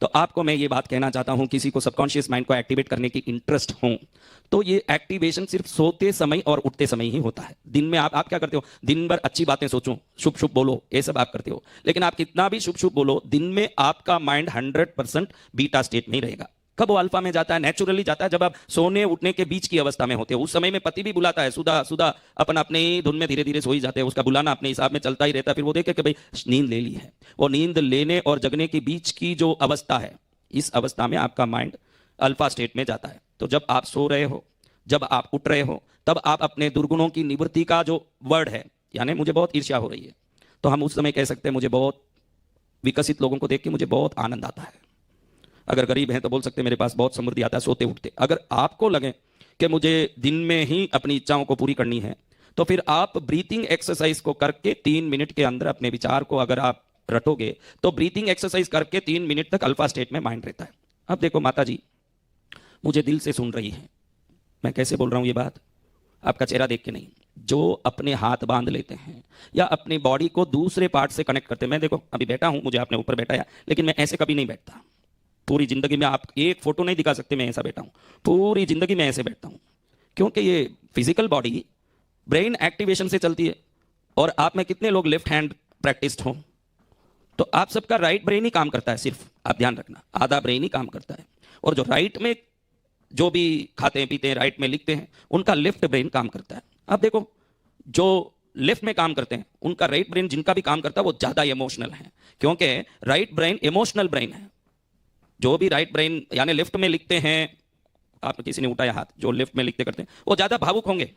तो आपको मैं ये बात कहना चाहता हूं, किसी को सबकॉन्शियस माइंड को एक्टिवेट करने की इंटरेस्ट हो तो ये एक्टिवेशन सिर्फ सोते समय और उठते समय ही होता है। दिन में आप क्या करते हो, दिन भर अच्छी बातें सोचो, शुभ शुभ बोलो, ये सब आप करते हो, लेकिन आप कितना भी शुभ शुभ बोलो, दिन में आपका माइंड 100% बीटा स्टेट में ही रहेगा। कब वो अल्फा में जाता है? नेचुरली जाता है जब आप सोने उठने के बीच की अवस्था में होते हो। उस समय में पति भी बुलाता है, सुधा सुधा, अपन अपने ही धुन में धीरे धीरे सो ही जाते हैं, उसका बुलाना अपने हिसाब में चलता ही रहता है। फिर वो देखे कि भाई नींद ले ली है, वो नींद लेने और जगने के बीच की जो अवस्था है, इस अवस्था में आपका माइंड अल्फा स्टेट में जाता है। तो जब आप सो रहे हो, जब आप उठ रहे हो, तब आप अपने दुर्गुणों की निवृत्ति का जो वर्ड है, यानी मुझे बहुत ईर्ष्या हो रही है, तो हम उस समय कह सकते हैं मुझे बहुत विकसित लोगों को देख के मुझे बहुत आनंद आता है। अगर गरीब हैं तो बोल सकते हैं मेरे पास बहुत समृद्धि आता है सोते उठते। अगर आपको लगे कि मुझे दिन में ही अपनी इच्छाओं को पूरी करनी है, तो फिर आप ब्रीथिंग एक्सरसाइज को करके 3 मिनट के अंदर अपने विचार को अगर आप रटोगे, तो ब्रीथिंग एक्सरसाइज करके 3 मिनट तक अल्फा स्टेट में माइंड रहता है। अब देखो माता जी मुझे दिल से सुन रही है, मैं कैसे बोल रहा हूं ये बात, आपका चेहरा देख के नहीं। जो अपने हाथ बांध लेते हैं या अपनी बॉडी को दूसरे पार्ट से कनेक्ट करते हैं, मैं देखो अभी बैठा हूं, मुझे आपने ऊपर बैठाया, लेकिन मैं ऐसे कभी नहीं बैठता। पूरी जिंदगी में आप एक फोटो नहीं दिखा सकते मैं ऐसा बैठा हूं, पूरी जिंदगी में ऐसे बैठता हूं, क्योंकि ये फिजिकल बॉडी ब्रेन एक्टिवेशन से चलती है। और आप में कितने लोग लेफ्ट हैंड प्रैक्टिस्ड हो, तो आप सबका राइट ब्रेन ही काम करता है, सिर्फ आप ध्यान रखना, आधा ब्रेन ही काम करता है। और जो राइट में जो भी खाते हैं पीते हैं, राइट में लिखते हैं, उनका लेफ्ट ब्रेन काम करता है। अब देखो जो लेफ्ट में काम करते हैं उनका राइट ब्रेन जिनका भी काम करता है वो ज्यादा इमोशनल है, क्योंकि राइट ब्रेन इमोशनल ब्रेन है। जो भी राइट ब्रेन यानी लेफ्ट में लिखते हैं, आप किसी ने उठाया हाथ, जो लेफ्ट में लिखते करते हैं वो ज्यादा भावुक होंगे,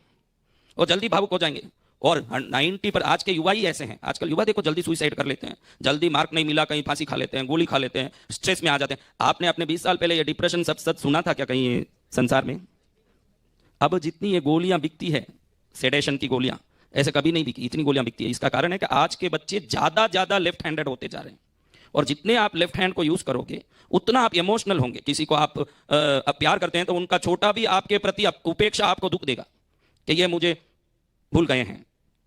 वो जल्दी भावुक हो जाएंगे। और 90 पर आज के युवा ही ऐसे हैं। आजकल युवा देखो जल्दी सुसाइड कर लेते हैं, जल्दी मार्क नहीं मिला कहीं फांसी खा लेते हैं, गोली खा लेते हैं, स्ट्रेस में आ जाते हैं। आपने अपने 20 साल पहले ये डिप्रेशन सब सच सुना था क्या कहीं ये संसार में? अब जितनी ये गोलियां बिकती है, सेडेशन की गोलियां, ऐसे कभी नहीं बिकी, इतनी गोलियां बिकती है। इसका कारण है कि आज के बच्चे ज्यादा लेफ्ट हैंडेड होते जा रहे हैं। और जितने आप लेफ्ट हैंड को यूज करोगे उतना आप इमोशनल होंगे। किसी को आप प्यार करते हैं तो उनका छोटा भी आपके प्रति उपेक्षा आपको दुख देगा कि ये मुझे भूल गए हैं,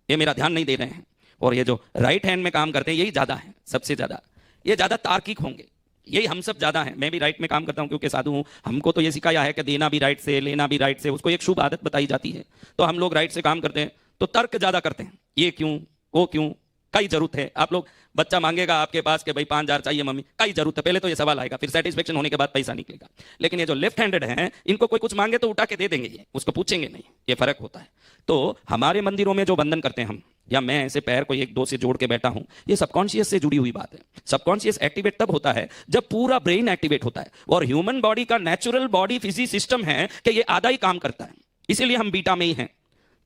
ये मेरा ध्यान नहीं दे रहे हैं। और ये जो राइट हैंड में काम करते हैं यही ज्यादा है, सबसे ज्यादा ये ज्यादा तार्किक होंगे, यही हम सब ज्यादा हैं। मैं भी राइट में काम करता हूं क्योंकि साधु हूं, हमको तो ये सिखाया है कि देना भी राइट से, लेना भी राइट से, उसको एक शुभ आदत बताई जाती है। तो हम लोग राइट से काम करते हैं तो तर्क ज्यादा करते हैं, ये क्यों, वो क्यों, कई जरूरत है। आप लोग बच्चा मांगेगा आपके पास कि भाई 5,000 चाहिए मम्मी, कई जरूरत है, पहले तो ये सवाल आएगा, फिर सेटिस्फेक्शन होने के बाद पैसा निकलेगा। लेकिन ये जो लेफ्ट हैंडेड हैं इनको कोई कुछ मांगे तो उठा के दे देंगे, ये उसको पूछेंगे नहीं, ये फर्क होता है। तो हमारे मंदिरों में जो बंधन करते हैं हम, या मैं ऐसे पैर को 1-2 से जोड़ के बैठा हूं, ये सबकॉन्शियस से जुड़ी हुई बात है। सबकॉन्शियस एक्टिवेट तब होता है जब पूरा ब्रेन एक्टिवेट होता है। और ह्यूमन बॉडी का नेचुरल बॉडी फिजिक्स सिस्टम है कि ये आधा ही काम करता है, इसीलिए हम बीटा में ही हैं।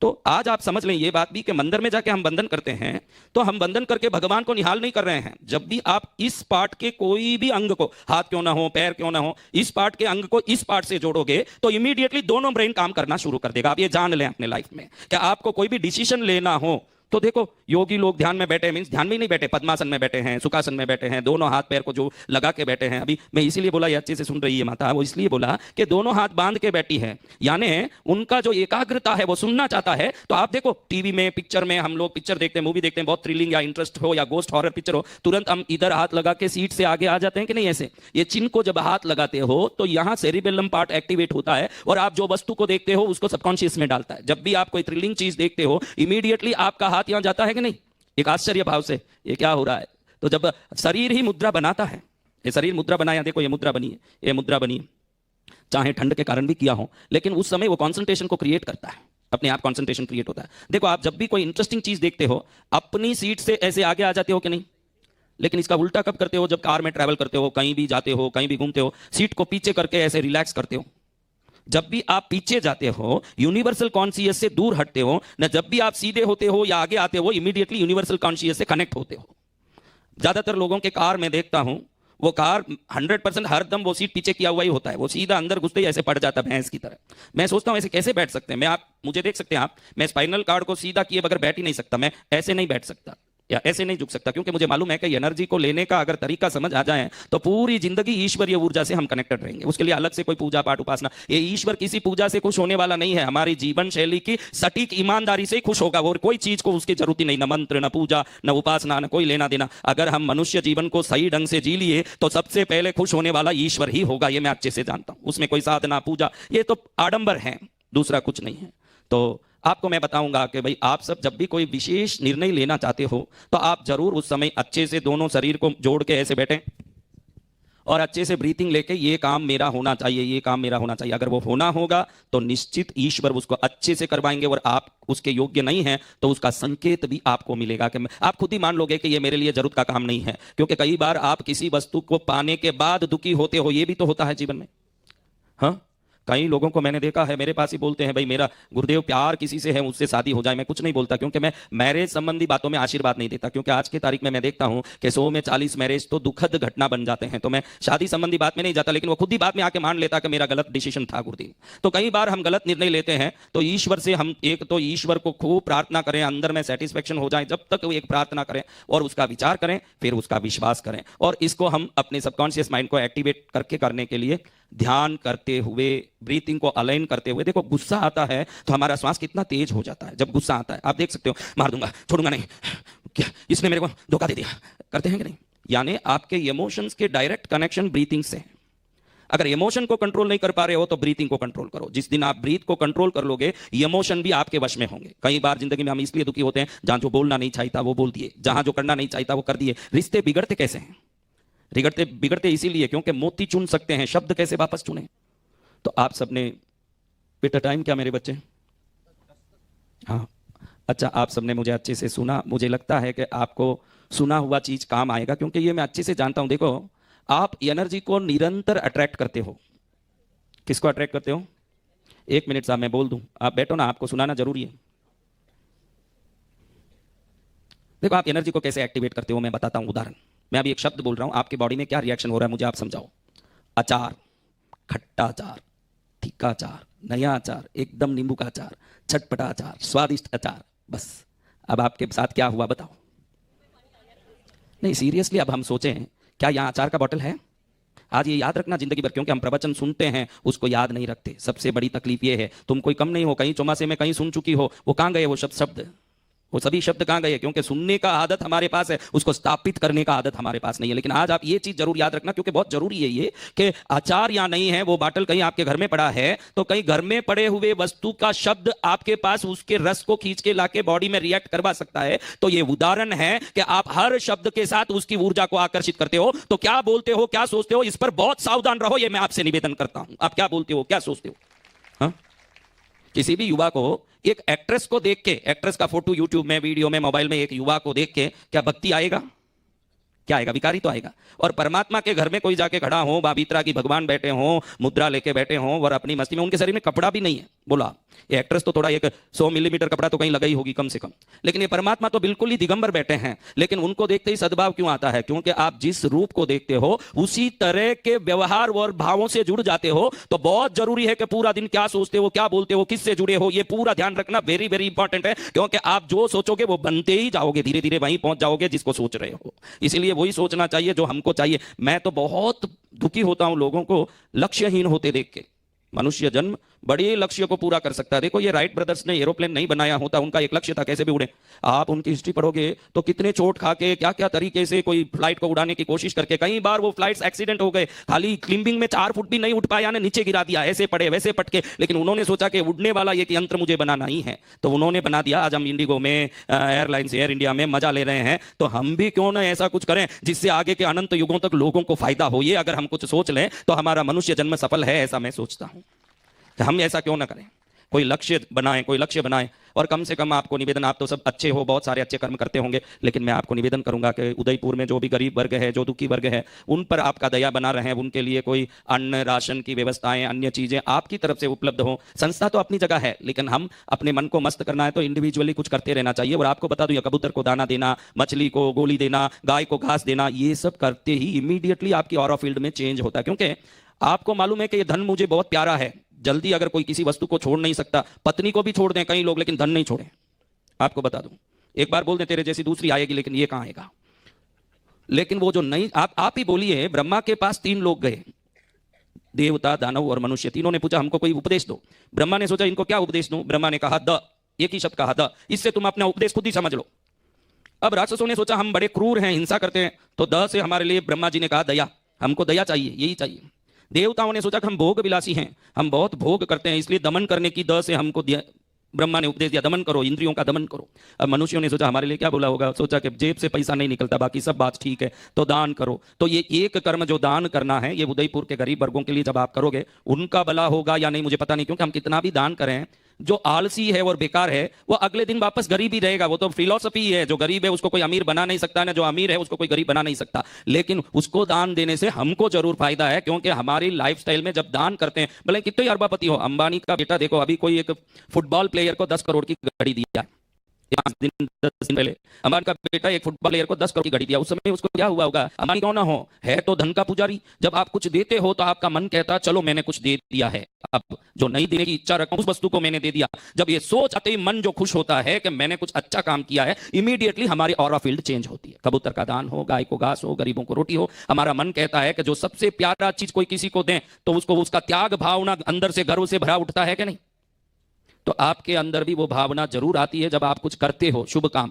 तो आज आप समझ लें ये बात भी कि मंदिर में जाके हम बंधन करते हैं तो हम बंधन करके भगवान को निहाल नहीं कर रहे हैं। जब भी आप इस पार्ट के कोई भी अंग को, हाथ क्यों ना हो, पैर क्यों ना हो, इस पार्ट के अंग को इस पार्ट से जोड़ोगे तो इमीडिएटली दोनों ब्रेन काम करना शुरू कर देगा। आप ये जान लें अपने लाइफ में कि आपको कोई भी डिसीजन लेना हो तो देखो योगी लोग ध्यान में बैठे, मींस ध्यान में नहीं बैठे, पद्मासन में बैठे हैं, सुखासन में बैठे हैं, दोनों हाथ पैर को जो लगा के बैठे हैं। अभी मैं इसीलिए बोला, ये अच्छे से सुन रही है माता, वो इसलिए बोला कि दोनों हाथ बांध के बैठी है, यानी उनका जो एकाग्रता है वो सुनना चाहता है। तो आप देखो टीवी में, पिक्चर में, हम लोग पिक्चर देखते हैं, मूवी देखते हैं, बहुत थ्रिलिंग या इंटरेस्ट हो या गोस्ट हॉरर पिक्चर हो, तुरंत हम इधर हाथ लगा के सीट से आगे आ जाते हैं कि नहीं? ऐसे ये चिन्ह को जब हाथ लगाते हो तो यहां सेरिबेलम पार्ट एक्टिवेट होता है और आप जो वस्तु को देखते हो उसको सबकॉन्शियस में डालता है। जब भी आप कोई थ्रिलिंग चीज देखते हो इमीडिएटली आपका हाथ यहां जाता है कि नहीं? एक आश्चर्य भाव से ये क्या हो रहा है। तो जब शरीर ही मुद्रा बनाता है, ये शरीर मुद्रा बनाया, देखो ये मुद्रा बनी है, ये मुद्रा बनी है, चाहे ठंड के कारण भी किया हो, लेकिन उस समय वो कंसंट्रेशन को क्रिएट करता है, अपने आप कंसंट्रेशन क्रिएट होता है। देखो आप जब भी कोई इंटरेस्टिंग चीज देखते हो अपनी सीट से ऐसे आगे आ जाते हो कि नहीं? लेकिन इसका उल्टा कब करते हो? जब कार में ट्रैवल करते हो, कहीं भी जाते हो, कहीं भी घूमते हो, सीट को पीछे करके ऐसे रिलैक्स करते हो। जब भी आप पीछे जाते हो यूनिवर्सल कॉन्शियस से दूर हटते हो ना, जब भी आप सीधे होते हो या आगे आते हो इमीडिएटली यूनिवर्सल कॉन्शियस से कनेक्ट होते हो। ज्यादातर लोगों के कार में देखता हूं, वो कार 100% हरदम वो सीट पीछे किया हुआ ही होता है, वो सीधा अंदर घुसते ही ऐसे पड़ जाता है भैंस की तरह। मैं सोचता हूं ऐसे कैसे बैठ सकते हैं? मैं, आप मुझे देख सकते हैं आप, मैं स्पाइनल कार्ड को सीधा किए बगैर बैठ ही नहीं सकता, मैं ऐसे नहीं बैठ सकता, या ऐसे नहीं झुक सकता, क्योंकि मुझे मालूम है कि एनर्जी को लेने का अगर तरीका समझ आ जाए तो पूरी जिंदगी ईश्वरीय ऊर्जा से हम कनेक्टेड रहेंगे। उसके लिए अलग से कोई पूजा पाठ उपासना, ये ईश्वर किसी पूजा से खुश होने वाला नहीं है, हमारी जीवन शैली की सटीक ईमानदारी से ही खुश होगा। और कोई चीज को उसकी जरूरत ही नहीं, न मंत्र, न पूजा, न उपासना, न कोई लेना देना। अगर हम मनुष्य जीवन को सही ढंग से जी लिए तो सबसे पहले खुश होने वाला ईश्वर ही होगा, ये मैं अच्छे से जानता हूं। उसमें कोई साधना पूजा ये तो आडंबर है, दूसरा कुछ नहीं है। तो आपको मैं बताऊंगा कि भाई आप सब जब भी कोई विशेष निर्णय लेना चाहते हो तो आप जरूर उस समय अच्छे से दोनों शरीर को जोड़ के ऐसे बैठें और अच्छे से ब्रीथिंग लेके ये काम मेरा होना चाहिए, ये काम मेरा होना चाहिए। अगर वो होना होगा तो निश्चित ईश्वर उसको अच्छे से करवाएंगे, और आप उसके योग्य नहीं है तो उसका संकेत भी आपको मिलेगा कि आप खुद ही मान लोगे कि ये मेरे लिए जरूरत का काम नहीं है। क्योंकि कई बार आप किसी वस्तु को पाने के बाद दुखी होते हो, ये भी तो होता है जीवन में। हाँ, कई लोगों को मैंने देखा है, मेरे पास ही बोलते हैं भाई मेरा गुरुदेव प्यार किसी से है उससे शादी हो जाए। मैं कुछ नहीं बोलता, क्योंकि मैं मैरिज संबंधी बातों में आशीर्वाद नहीं देता, क्योंकि आज की तारीख में मैं देखता हूं कि 100 में 40 मैरिज तो दुखद घटना बन जाते हैं। तो मैं शादी संबंधी बात में नहीं जाता, लेकिन वो खुद ही बाद में आके मान लेता कि मेरा गलत डिसीजन था गुरुदेव। तो कई बार हम गलत निर्णय लेते हैं, तो ईश्वर से हम एक तो ईश्वर को खूब प्रार्थना करें, अंदर में सेटिस्फेक्शन हो जाए, जब तक वो एक प्रार्थना करें और उसका विचार करें, फिर उसका विश्वास करें। और इसको हम अपने सबकॉन्शियस माइंड को एक्टिवेट करके करने के लिए ध्यान करते हुए, ब्रीथिंग को अलाइन करते हुए। देखो गुस्सा आता है तो हमारा श्वास कितना तेज हो जाता है। जब गुस्सा आता है आप देख सकते हो, मार दूंगा, छोड़ूंगा नहीं, क्या इसने मेरे को धोखा दे दिया, करते हैं कि नहीं? यानी आपके इमोशंस के डायरेक्ट कनेक्शन ब्रीथिंग से। अगर इमोशन को कंट्रोल नहीं कर पा रहे हो तो ब्रीथिंग को कंट्रोल करो। जिस दिन आप ब्रीथ को कंट्रोल कर लोगे, इमोशन भी आपके वश में होंगे। कई बार जिंदगी में हम इसलिए दुखी होते हैं, जहां जो बोलना नहीं चाहिए था वो बोल दिए, जहां जो करना नहीं चाहिए था वो कर दिए। रिश्ते बिगड़ते कैसे हैं? बिगड़ते इसीलिए क्योंकि मोती चुन सकते हैं, शब्द कैसे वापस चुने। तो आप सबने बेटा टाइम क्या मेरे बच्चे? हाँ, अच्छा, आप सबने मुझे अच्छे से सुना। मुझे लगता है कि आपको सुना हुआ चीज काम आएगा, क्योंकि ये मैं अच्छे से जानता हूं। देखो, आप एनर्जी को निरंतर अट्रैक्ट करते हो। किसको अट्रैक्ट करते हो? एक मिनट साहब मैं बोल दूं, आप बैठो ना, आपको सुनाना जरूरी है। देखो आप एनर्जी को कैसे एक्टिवेट करते हो, मैं बताता हूं उदाहरण। मैं अभी एक शब्द बोल रहा हूं, आपके बॉडी में क्या रिएक्शन हो रहा है मुझे आप समझाओ। अचार, खट्टा अचार, तीखा अचार, नया अचार, एकदम नींबू का अचार, चटपटा अचार, स्वादिष्ट अचार। बस अब आपके साथ क्या हुआ बताओ? नहीं सीरियसली, अब हम सोचें, क्या यहाँ अचार का बॉटल है? आज ये याद रखना जिंदगी भर, क्योंकि हम प्रवचन सुनते हैं उसको याद नहीं रखते। सबसे बड़ी तकलीफ ये है, तुम कोई कम नहीं हो, कहीं चौमासे में कहीं सुन चुकी हो, वो कहाँ गए वो शब्द? वो सभी शब्द कहां गए? क्योंकि सुनने का आदत हमारे पास है, उसको स्थापित करने का आदत हमारे पास नहीं है। लेकिन आज आप ये चीज जरूर याद रखना, क्योंकि बहुत जरूरी है ये कि अचार या नहीं है, वो बाटल कहीं आपके घर में पड़ा है, तो कहीं घर में पड़े हुए वस्तु का शब्द आपके पास उसके रस को खींच के लाके बॉडी में रिएक्ट करवा सकता है। तो ये उदाहरण है कि आप हर शब्द के साथ उसकी ऊर्जा को आकर्षित करते हो। तो क्या बोलते हो, क्या सोचते हो, इस पर बहुत सावधान रहो, ये मैं आपसे निवेदन करता हूं। आप क्या बोलते हो, क्या सोचते हो? हाँ? किसी भी युवा को, एक एक्ट्रेस को देख के, एक्ट्रेस का फोटो यूट्यूब में, वीडियो में, मोबाइल में, एक युवा को देख के क्या भक्ति आएगा? क्या आएगा? विकारी तो आएगा। और परमात्मा के घर में कोई जाके खड़ा हो, बाबीतरा की भगवान बैठे हो, मुद्रा लेके बैठे हो और अपनी मस्ती में, उनके शरीर में कपड़ा भी नहीं है। बोला ये एक्ट्रेस तो थोड़ा एक 100 मिलीमीटर कपड़ा तो कहीं लगा ही होगी कम से कम, लेकिन ये परमात्मा तो बिल्कुल ही दिगंबर बैठे हैं। लेकिन उनको देखते ही सद्भाव क्यों आता है? क्योंकि आप जिस रूप को देखते हो उसी तरह के व्यवहार और भावों से जुड़ जाते हो। तो बहुत जरूरी है कि पूरा दिन क्या सोचते हो, क्या बोलते हो, किससे जुड़े हो, ये पूरा ध्यान रखना वेरी वेरी इंपॉर्टेंट है। क्योंकि आप जो सोचोगे वो बनते ही जाओगे, धीरे धीरे वहीं पहुंच जाओगे जिसको सोच रहे हो। इसीलिए वही सोचना चाहिए जो हमको चाहिए। मैं तो बहुत दुखी होता हूं लोगों को लक्ष्यहीन होते देख के। मनुष्य जन्म बड़े लक्ष्य को पूरा कर सकता है। देखो ये राइट ब्रदर्स ने एरोप्लेन नहीं बनाया होता, उनका एक लक्ष्य था कैसे भी उड़े। आप उनकी हिस्ट्री पढ़ोगे तो कितने चोट खा के, क्या क्या तरीके से कोई फ्लाइट को उड़ाने की कोशिश करके, कई बार वो फ्लाइट्स एक्सीडेंट हो गए, खाली क्लिंबिंग में 4 फुट भी नहीं उठ पाया, ने नीचे गिरा दिया, ऐसे पड़े वैसे पटके। लेकिन उन्होंने सोचा कि उड़ने वाला ये यंत्र मुझे बनाना ही है, तो उन्होंने बना दिया। आज हम इंडिगो में, एयरलाइंस, एयर इंडिया में मजा ले रहे हैं। तो हम भी क्यों ना ऐसा कुछ करें जिससे आगे के अनंत युगों तक लोगों को फायदा हो। ये अगर हम कुछ सोच लें तो हमारा मनुष्य जन्म सफल है, ऐसा मैं सोचता हूं। हम ऐसा क्यों ना करें? कोई लक्ष्य बनाएं, कोई लक्ष्य बनाएं। और कम से कम आपको निवेदन, आप तो सब अच्छे हो, बहुत सारे अच्छे कर्म करते होंगे, लेकिन मैं आपको निवेदन करूंगा कि उदयपुर में जो भी गरीब वर्ग है, जो दुखी वर्ग है, उन पर आपका दया बना रहे। उनके लिए कोई अन्न राशन की व्यवस्थाएं, अन्य चीजें आपकी तरफ से उपलब्ध हो। संस्था तो अपनी जगह है, लेकिन हम अपने मन को मस्त करना है तो इंडिविजुअली कुछ करते रहना चाहिए। और आपको बता दूं, कबूतर को दाना देना, मछली को गोली देना, गाय को घास देना, ये सब करते ही इमीडिएटली आपकी ऑरा फील्ड में चेंज होता है। क्योंकि आपको मालूम है कि ये धन मुझे बहुत प्यारा है। जल्दी अगर कोई किसी वस्तु को छोड़ नहीं सकता, पत्नी को भी छोड़ दें कई लोग, लेकिन धन नहीं छोड़ें। आपको बता दूं, एक बार बोल दे तेरे जैसी दूसरी आएगी, लेकिन ये कहां आएगा। लेकिन वो जो नई, आप ही बोलिए, ब्रह्मा के पास 3 लोग गए, देवता, दानव और मनुष्य। तीनों ने पूछा हमको कोई उपदेश दो। ब्रह्मा ने सोचा इनको क्या उपदेश दूं। ब्रह्मा ने कहा द, एक ही शब्द कहा द, इससे तुम अपना उपदेश खुद ही समझ लो। अब राक्षसों ने सोचा हम बड़े क्रूर हैं, हिंसा करते हैं, तो द से हमारे लिए ब्रह्मा जी ने कहा दया, हमको दया चाहिए, यही चाहिए। देवताओं ने सोचा कि हम भोग विलासी हैं, हम बहुत भोग करते हैं, इसलिए दमन करने की द से हमको दिया, ब्रह्मा ने उपदेश दिया दमन करो, इंद्रियों का दमन करो। अब मनुष्यों ने सोचा हमारे लिए क्या बोला होगा, सोचा कि जेब से पैसा नहीं निकलता, बाकी सब बात ठीक है, तो दान करो। तो ये एक कर्म जो दान करना है, ये उदयपुर के गरीब वर्गों के लिए जब आप करोगे, उनका भला होगा या नहीं मुझे पता नहीं, क्योंकि हम कितना भी दान करें, जो आलसी है और बेकार है वो अगले दिन वापस गरीब ही रहेगा। वो तो फिलॉसफी है, जो गरीब है उसको कोई अमीर बना नहीं सकता, ना जो अमीर है उसको कोई गरीब बना नहीं सकता। लेकिन उसको दान देने से हमको जरूर फायदा है, क्योंकि हमारी लाइफस्टाइल में जब दान करते हैं, भले कितने अरबापति हो, अंबानी का बेटा देखो, अभी कोई एक फुटबॉल प्लेयर को 10 करोड़ की घड़ी दिया, 5 दिन 10 दिन पहले अंबानी का बेटा एक फुटबॉल प्लेयर को 10 करोड़ की घड़ी दिया। उस समय उसको क्या हुआ होगा, अंबानी क्यों ना हो, है तो धन का पुजारी। जब आप कुछ देते हो तो आपका मन कहता चलो मैंने कुछ दे दिया है, अब जो नहीं देने की इच्छा रखा उस वस्तु को मैंने दे दिया। जब ये सोच आते ही मन जो खुश होता है कि मैंने कुछ अच्छा काम किया है, इमीडिएटली हमारी ऑरा फील्ड चेंज होती है। कबूतर का दान हो, गाय को घास हो, गरीबों को रोटी हो, हमारा मन कहता है कि जो सबसे प्यारा चीज कोई किसी को दें तो उसको उसका त्याग भावना अंदर से गर्व से भरा उठता है कि नहीं। तो आपके अंदर भी वो भावना जरूर आती है जब आप कुछ करते हो शुभ काम।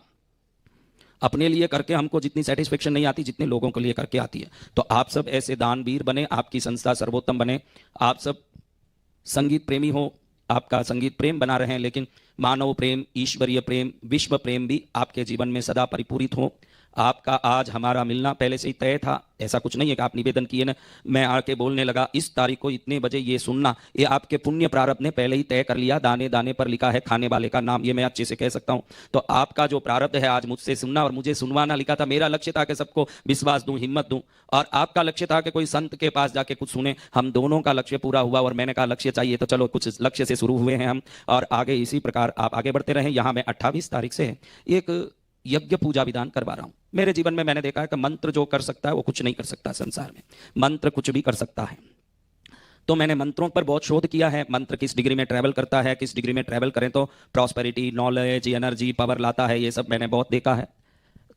अपने लिए करके हमको जितनी सेटिस्फेक्शन नहीं आती, जितने लोगों के लिए करके आती है। तो आप सब ऐसे दानवीर बने, आपकी संस्था सर्वोत्तम बने, आप सब संगीत प्रेमी हो, आपका संगीत प्रेम बना रहे, लेकिन मानव प्रेम, ईश्वरीय प्रेम, विश्व प्रेम भी आपके जीवन में सदा परिपूरित हो। आपका आज हमारा मिलना पहले से ही तय था, ऐसा कुछ नहीं है कि आप निवेदन किए ना, मैं आके बोलने लगा इस तारीख को इतने बजे ये सुनना, ये आपके पुण्य प्रारब्ध ने पहले ही तय कर लिया। दाने दाने पर लिखा है खाने वाले का नाम, ये मैं अच्छे से कह सकता हूं। तो आपका जो प्रारब्ध है आज मुझसे सुनना और मुझे सुनवाना लिखा था। मेरा लक्ष्य था कि सबको विश्वास दूं, हिम्मत दूं, और आपका लक्ष्य था कि कोई संत के पास जाके कुछ सुने। हम दोनों का लक्ष्य पूरा हुआ और मैंने कहा लक्ष्य चाहिए तो चलो, कुछ लक्ष्य से शुरू हुए हैं हम, और आगे इसी प्रकार आप आगे बढ़ते रहें। यहां मैं 28 तारीख से एक यज्ञ पूजा विधान करवा रहा हूं। मेरे जीवन में मैंने देखा है कि मंत्र जो कर सकता है वो कुछ नहीं कर सकता संसार में, मंत्र कुछ भी कर सकता है। तो मैंने मंत्रों पर बहुत शोध किया है, मंत्र किस डिग्री में ट्रैवल करता है, किस डिग्री में ट्रैवल करें तो प्रॉस्पेरिटी, नॉलेज, एनर्जी, पावर लाता है, ये सब मैंने बहुत देखा है।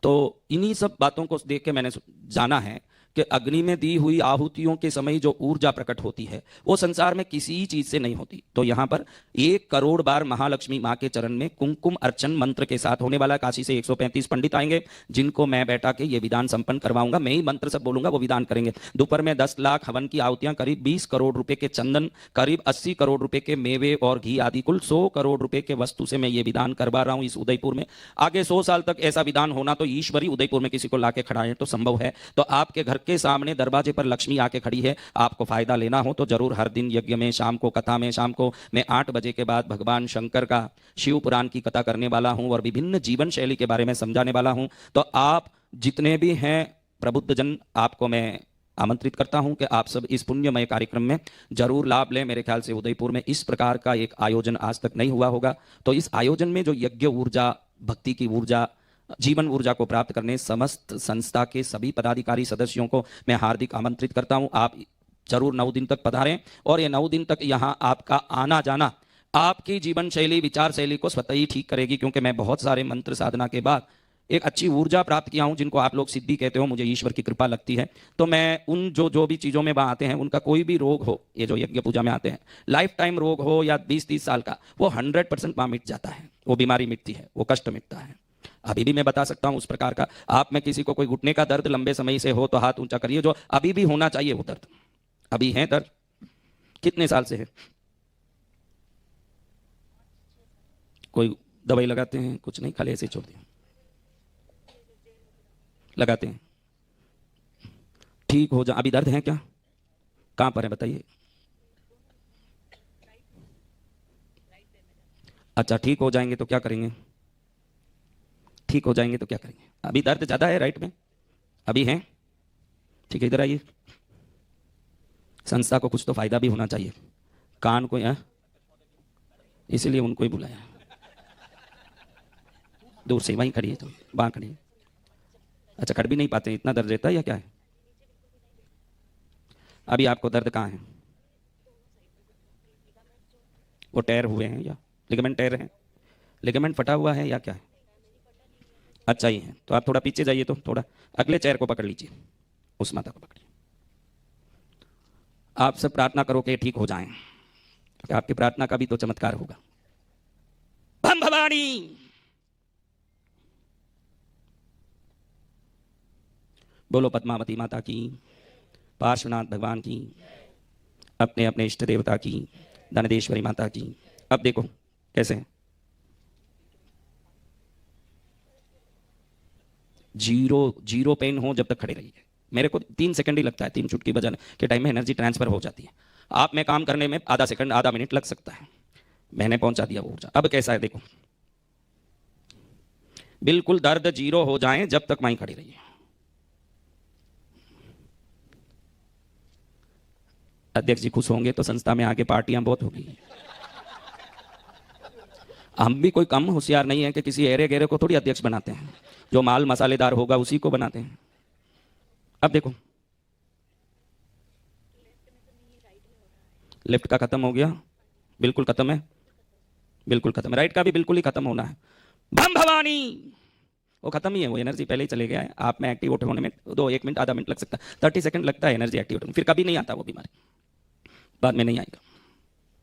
तो इन्हीं सब बातों को देख के मैंने जाना है कि अग्नि में दी हुई आहुतियों के समय जो ऊर्जा प्रकट होती है वो संसार में किसी चीज से नहीं होती। तो यहां पर 1 करोड़ बार महालक्ष्मी मां के चरण में कुमकुम अर्चन मंत्र के साथ होने वाला। काशी से 135 पंडित आएंगे जिनको मैं बैठा के ये विधान संपन्न करवाऊंगा। मैं ही मंत्र सब बोलूंगा, वो विधान करेंगे। दोपहर में 10 लाख हवन की आहुतियां, करीब 20 करोड़ रुपए के चंदन, करीब 80 करोड़ रुपए के मेवे और घी आदि, कुल 100 करोड़ रुपए के वस्तु से मैं ये विधान करवा रहा हूं इस उदयपुर में। आगे 100 साल तक ऐसा विधान होना तो ईश्वरी उदयपुर में किसी को लाके खड़ाए तो संभव है। तो आपके घर के सामने दरबार पर लक्ष्मी आके खड़ी है, आपको फायदा लेना हो तो जरूर हर दिन यज्ञ में, शाम को कथा में, शाम को मैं 8 बजे के बाद भगवान शंकर का शिव पुराण की कथा करने वाला हूं और विभिन्न जीवन शैली के बारे में समझाने वाला हूं। तो आप जितने भी हैं प्रबुद्ध जन, आपको मैं आमंत्रित करता हूं कि आप सब इस पुण्यमय कार्यक्रम में जरूर लाभ लें। मेरे ख्याल से उदयपुर में इस प्रकार का एक आयोजन आज तक नहीं हुआ होगा। तो इस आयोजन में जो यज्ञ ऊर्जा, भक्ति की ऊर्जा, जीवन ऊर्जा को प्राप्त करने समस्त संस्था के सभी पदाधिकारी सदस्यों को मैं हार्दिक आमंत्रित करता हूं। आप जरूर 9 दिन तक पधारें और ये 9 दिन तक यहां आपका आना जाना आपकी जीवन शैली, विचार शैली को स्वतः ही ठीक करेगी। क्योंकि मैं बहुत सारे मंत्र साधना के बाद एक अच्छी ऊर्जा प्राप्त किया हूं, जिनको आप लोग सिद्धि कहते हो, मुझे ईश्वर की कृपा लगती है। तो मैं उन जो भी चीज़ों में वहाँ आते हैं, उनका कोई भी रोग हो, ये जो यज्ञ पूजा में आते हैं, लाइफ टाइम रोग हो या 20-30 साल का, वो 100% वहाँ मिट जाता है, वो बीमारी मिटती है, वो कष्ट मिटता है। अभी भी मैं बता सकता हूं उस प्रकार का। आप में किसी को कोई घुटने का दर्द लंबे समय से हो तो हाथ ऊंचा करिए, जो अभी भी होना चाहिए वो दर्द। अभी है दर्द? कितने साल से है? कोई दवाई लगाते हैं? कुछ नहीं, खाली ऐसे छोड़ दिया। लगाते हैं, ठीक हो जा। अभी दर्द है क्या? कहां पर है बताइए। अच्छा, ठीक हो जाएंगे तो क्या करेंगे? ठीक हो जाएंगे तो क्या करेंगे? अभी दर्द ज्यादा है राइट में? अभी है? ठीक है, इधर आइए। संस्था को कुछ तो फायदा भी होना चाहिए। कान को है, इसीलिए उनको ही बुलाया। दूर से वहीं खड़ी है, तो वहां खड़ी है। अच्छा, खड़ भी नहीं पाते, इतना दर्द रहता है या क्या है? अभी आपको दर्द कहाँ है? वो टैर हुए हैं या लिगामेंट टैर हैं? लिगामेंट फटा हुआ है या क्या है? अच्छा ही है, तो आप थोड़ा पीछे जाइए, तो थोड़ा अगले चेयर को पकड़ लीजिए, उस माता को पकड़िए। आप सब प्रार्थना करो कि ठीक हो जाएं, कि आपकी प्रार्थना का भी तो चमत्कार होगा। बम भवानी, बोलो पद्मावती माता की, पार्श्वनाथ भगवान की, अपने अपने इष्ट देवता की, धनदेश्वरी माता की। अब देखो कैसे है। जीरो जीरो पेन हो जब तक खड़े रहिए। मेरे को 3 सेकंड ही लगता है, 3 चुटकी बजाने के टाइम में एनर्जी ट्रांसफर हो जाती है। आप में काम करने में आधा सेकंड आधा मिनट लग सकता है, मैंने पहुंचा दिया वो ऊर्जा। अब कैसा है देखो, बिल्कुल दर्द जीरो हो जाए जब तक वहीं खड़ी रहिए। अध्यक्ष जी खुश होंगे तो संस्था में आगे पार्टियां बहुत होगी। हम भी कोई कम होशियार नहीं है कि किसी एरे गेरे को थोड़ी अध्यक्ष बनाते हैं, जो माल मसालेदार होगा उसी को बनाते हैं। अब देखो लेफ्ट का खत्म हो गया, बिल्कुल खत्म है, बिल्कुल खत्म है। राइट का भी बिल्कुल ही खत्म होना है। बम भवानी, वो खत्म ही है, वो एनर्जी पहले ही चले गया है। आप में एक्टिवेट होने में 1 मिनट आधा मिनट लग सकता है, 30 सेकंड लगता है एनर्जी एक्टिवेट होने, फिर कभी नहीं आता वो बीमारी, बाद में नहीं आएगा।